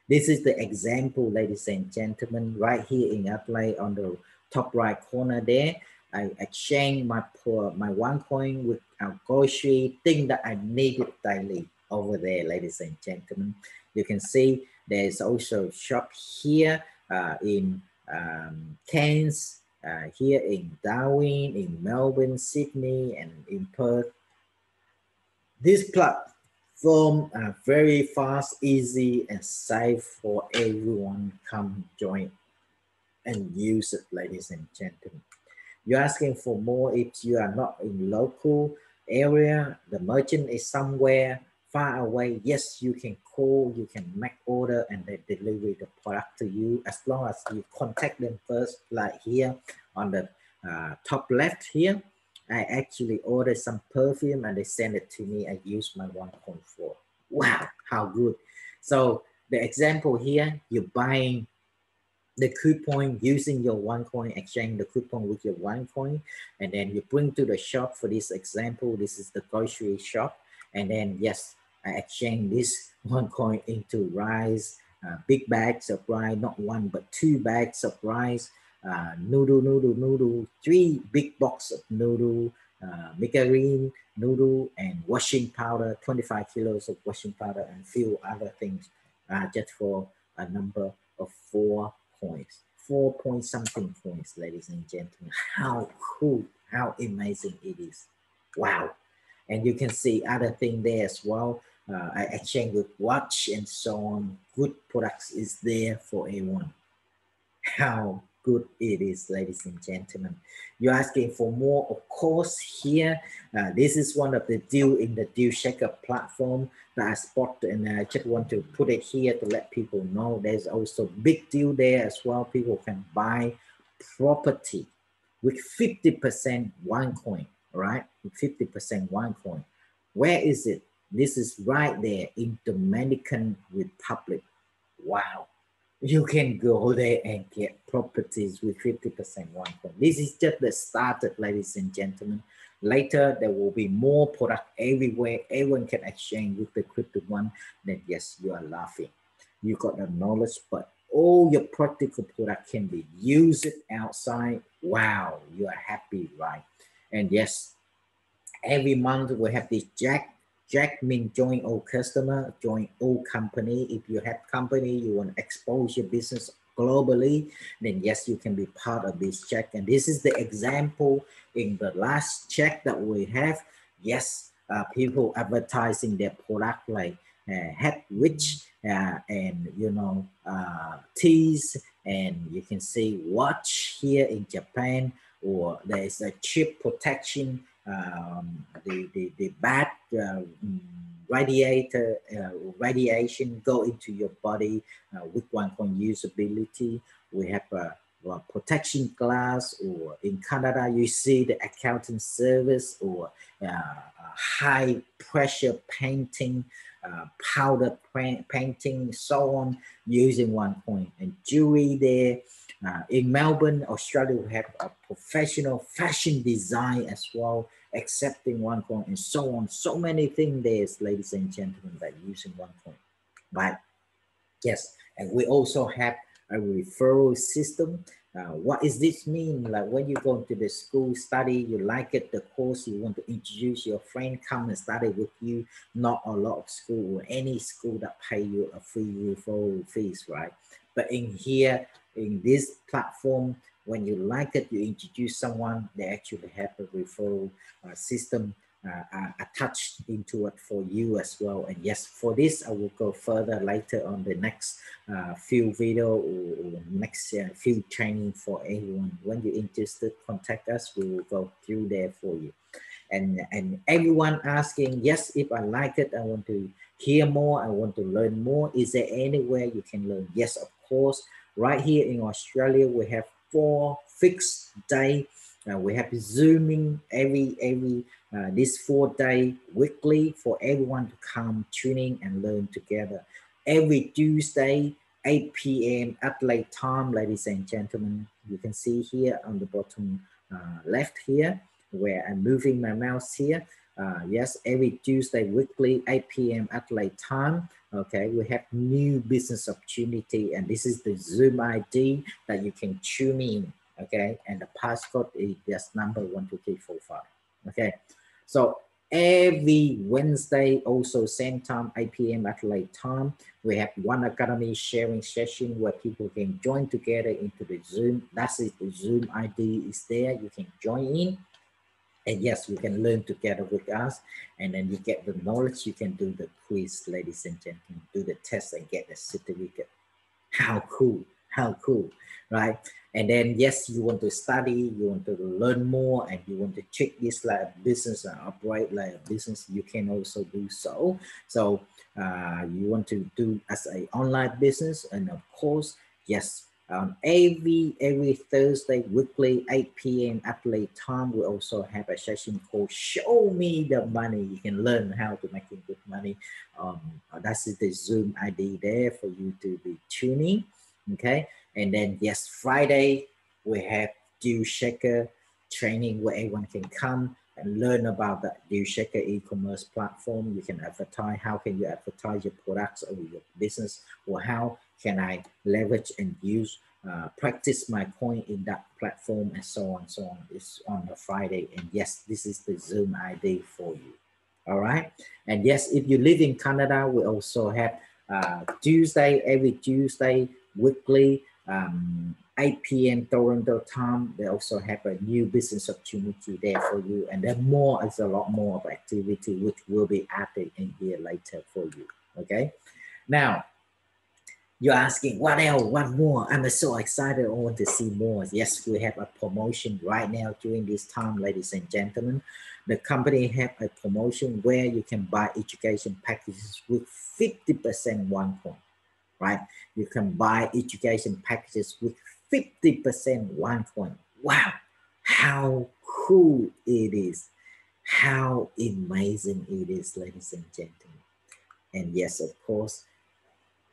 This is the example, ladies and gentlemen, right here in Apply on the top right corner there. I exchange my OneCoin with our grocery thing that I needed daily over there, ladies and gentlemen. You can see there's also shop here in Cairns, here in Darwin, in Melbourne, Sydney, and in Perth. This platform are very fast, easy, and safe for everyone. Come join and use it, ladies and gentlemen. You're asking for more if you are not in local area, the merchant is somewhere far away. Yes, you can call, you can make order, and they deliver the product to you, as long as you contact them first. Like here on the top left here, I actually ordered some perfume and they send it to me. I use my OneCoin for. Wow, how good. So the example here, you're buying the coupon using your OneCoin, exchange the coupon with your OneCoin, and then you bring to the shop. For this example, this is the grocery shop, and then yes, I exchange this OneCoin into rice, big bags of rice, not 1 but 2 bags of rice, noodle, 3 big box of noodle, margarine, noodle, and washing powder, 25 kilos of washing powder, and few other things, just for a number of 4 coins, 4 point something coins, ladies and gentlemen. How cool, how amazing it is. Wow. And you can see other thing there as well. I exchange with watch and so on. Good products is there for everyone. How good it is, ladies and gentlemen. You're asking for more, of course. Here, this is one of the deal in the deal checker platform that I spotted, and I just want to put it here to let people know there's also big deal there as well. People can buy property with 50% OneCoin, right? With 50% OneCoin. Where is it? This is right there in Dominican Republic. Wow. You can go there and get properties with 50% OneCoin. This is just the started, ladies and gentlemen. Later, there will be more product everywhere. Everyone can exchange with the crypto one. Then yes, you are laughing. You got the knowledge, but all your practical product can be used outside. Wow, you are happy, right? And yes, every month we have this Jack means join all customer, join all company. If you have company, you want to expose your business globally, then yes, you can be part of this check. And this is the example in the last check that we have. Yes, people advertising their product like head witch and teas, and you can see watch here in Japan, or there is a chip protection, the bad radiation go into your body with OneCoin usability. We have a protection glass, or in Canada you see the accounting service, or high pressure painting, powder painting, so on, using OneCoin. And jewelry there. In Melbourne, Australia, we have a professional fashion design as well, accepting OneCoin, and so on. So many things there, ladies and gentlemen, that using OneCoin. Right? Yes, and we also have a referral system. What does this mean? Like when you go to the school study, you like it, the course, you want to introduce your friend, come and study with you. Not a lot of school, or any school that pay you a free referral fees, right? But in here, in this platform, when you like it, you introduce someone, they actually have a referral system attached into it for you as well. And yes, for this, I will go further later on the next few video, or next few training for everyone. When you're interested, contact us, we will go through there for you. And everyone asking, yes, if I like it, I want to hear more, I want to learn more. Is there anywhere you can learn? Yes, of course. Right here in Australia, we have 4 fixed days. We have Zooming every this 4 day weekly for everyone to come tuning and learn together. Every Tuesday, 8 p.m. Adelaide time, ladies and gentlemen. You can see here on the bottom left here, where I'm moving my mouse here. Yes, every Tuesday weekly, 8 p.m. Adelaide time. Okay, we have new business opportunity, and this is the Zoom ID that you can tune in. Okay, and the passcode is just number 12345. Okay, so every Wednesday, also same time, 8 p.m. Adelaide time, we have One Academy sharing session where people can join together into the Zoom. That's it, the Zoom ID is there. You can join in. And yes, you can learn together with us, and then you get the knowledge. You can do the quiz, ladies and gentlemen, do the test and get the certificate. How cool, right? And then yes, you want to study, you want to learn more, and you want to check this like a business and operate like a business, you can also do so. So you want to do as an online business, and of course, yes, every Thursday weekly 8 p.m. Adelaide time, we also have a session called Show Me the Money. You can learn how to make good money. That's the Zoom ID there for you to be tuning. Okay, and then yes, Friday we have deal checker training where everyone can come and learn about the deal checker e-commerce platform. You can advertise. How can you advertise your products or your business, or how can I leverage and use practice my coin in that platform, and so on, so on. It's on a Friday, and yes, this is the Zoom ID for you. All right, and yes, if you live in Canada, we also have every Tuesday weekly 8 p.m. Toronto time. They also have a new business opportunity there for you, and then it's a lot more of activity which will be added in here later for you. Okay, now You're asking, what else? What more? I'm so excited. I want to see more. Yes, we have a promotion right now during this time, ladies and gentlemen. The company have a promotion where you can buy education packages with 50% OneCoin, right? You can buy education packages with 50% OneCoin. Wow, how cool it is. How amazing it is, ladies and gentlemen. And yes, of course,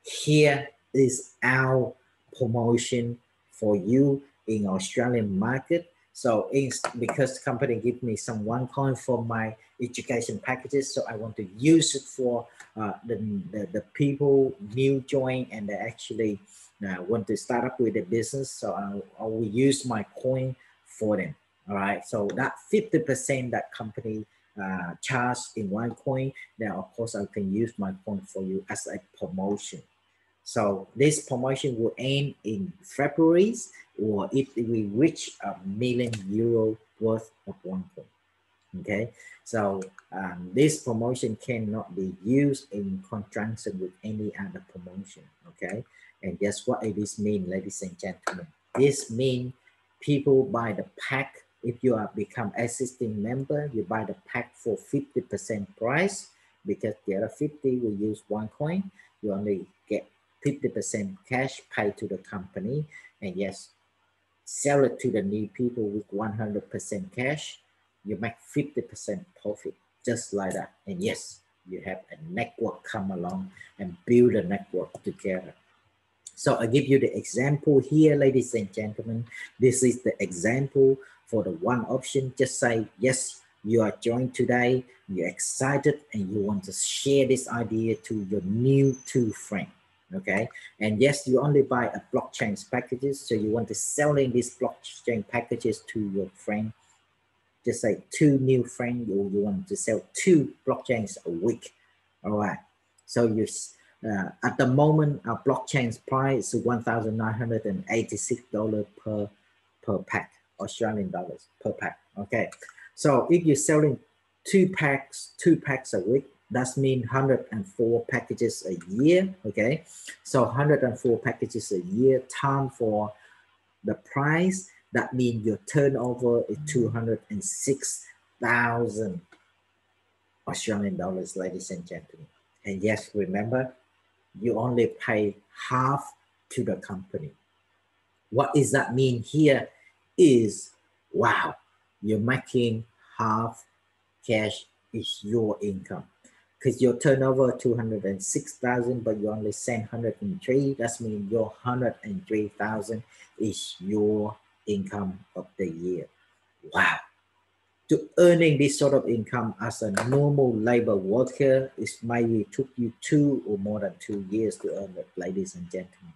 here is our promotion for you in Australian market. So because the company give me some OneCoin for my education packages, so I want to use it for the people new join and they actually want to start up with a business. So I will use my coin for them. All right. So that 50% that company charge in OneCoin, then of course I can use my coin for you as a promotion. So this promotion will end in February, or if we reach €1 million worth of OneCoin. Okay, so this promotion cannot be used in conjunction with any other promotion. Okay, and guess what this means, ladies and gentlemen? This means people buy the pack. If you are become existing member, you buy the pack for 50% price, because the other 50 will use OneCoin. You only get 50% cash paid to the company, and yes, sell it to the new people with 100% cash. You make 50% profit, just like that. And yes, you have a network come along and build a network together. So I give you the example here, ladies and gentlemen. This is the example for the one option. Just say, yes, you are joined today, you're excited, and you want to share this idea to your new two friends. Okay, and yes, you only buy a blockchain packages, so you want to selling these blockchain packages to your friend. Just say 2 new friends, you want to sell 2 blockchains a week. All right, so you at the moment our blockchain's price is $1,986 per pack, Australian dollars per pack. Okay, so if you're selling 2 packs a week, that means 104 packages a year. Okay, so 104 packages a year time for the price, that means your turnover is 206,000 Australian dollars, ladies and gentlemen. And yes, remember, you only pay half to the company. What does that mean here is, wow, you're making half cash is your income. Because your turnover 206,000, but you only send 103. That means your 103,000 is your income of the year. Wow. To earning this sort of income as a normal labor worker, it maybe took you 2 or more than 2 years to earn it, ladies and gentlemen.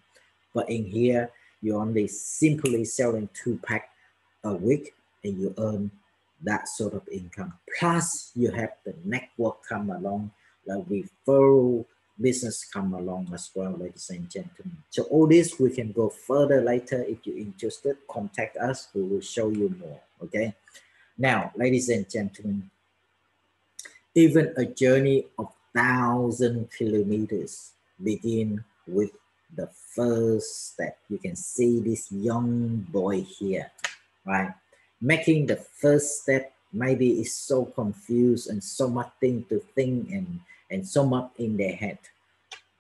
But in here, you're only simply selling 2 packs a week and you earn that sort of income. Plus, you have the network come along, the referral business come along as well, ladies and gentlemen. So all this, we can go further later. If you're interested, contact us. We will show you more, okay? Now, ladies and gentlemen, even a journey of 1,000 kilometers begin with the first step. You can see this young boy here, right? Making the first step maybe is so confused and so much thing to think and so much in their head.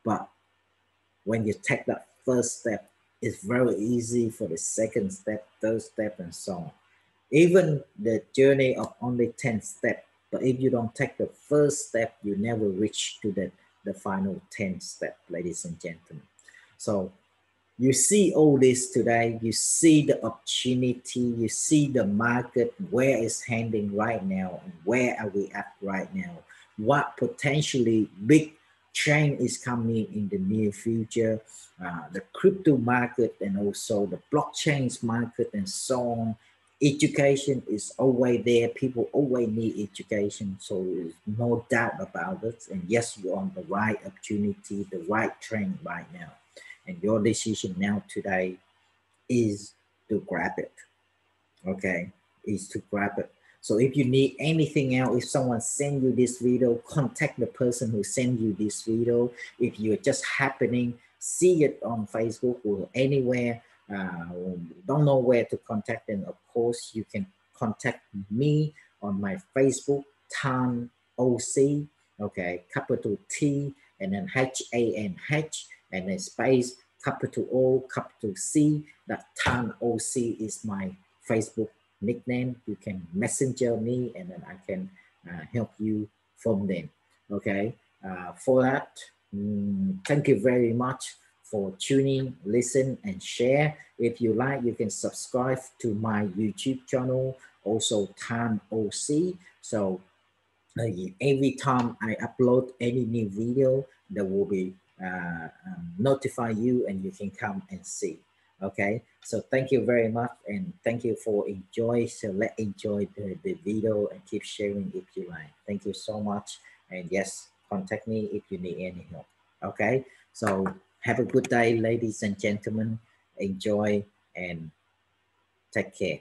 But when you take that first step, it's very easy for the second step, third step, and so on. Even the journey of only 10 steps, but if you don't take the first step, you never reach to the final 10 step, ladies and gentlemen. So you see all this today, you see the opportunity, you see the market, where it's heading right now, and where are we at right now, what potentially big trend is coming in the near future, the crypto market and also the blockchains market and so on. Education is always there. People always need education, so there's no doubt about it. And yes, you're on the right opportunity, the right trend right now. And your decision now today is to grab it, okay? Is to grab it. So if you need anything else, if someone send you this video, contact the person who sent you this video. If you're just happening see it on Facebook or anywhere, don't know where to contact them, of course, you can contact me on my Facebook, Tan OC, okay, capital T and then HANH and then space capital O, capital C. That Tan OC is my Facebook nickname. You can messenger me and then I can help you from them. Okay, for that, thank you very much for tuning, listen, and share. If you like, you can subscribe to my YouTube channel, also Tan OC. So every time I upload any new video, there will be notify you and you can come and see. Okay, so thank you very much and thank you for enjoy. So let's enjoy the video and keep sharing if you like. Thank you so much. And yes, contact me if you need any help. Okay, so have a good day, ladies and gentlemen. Enjoy and take care.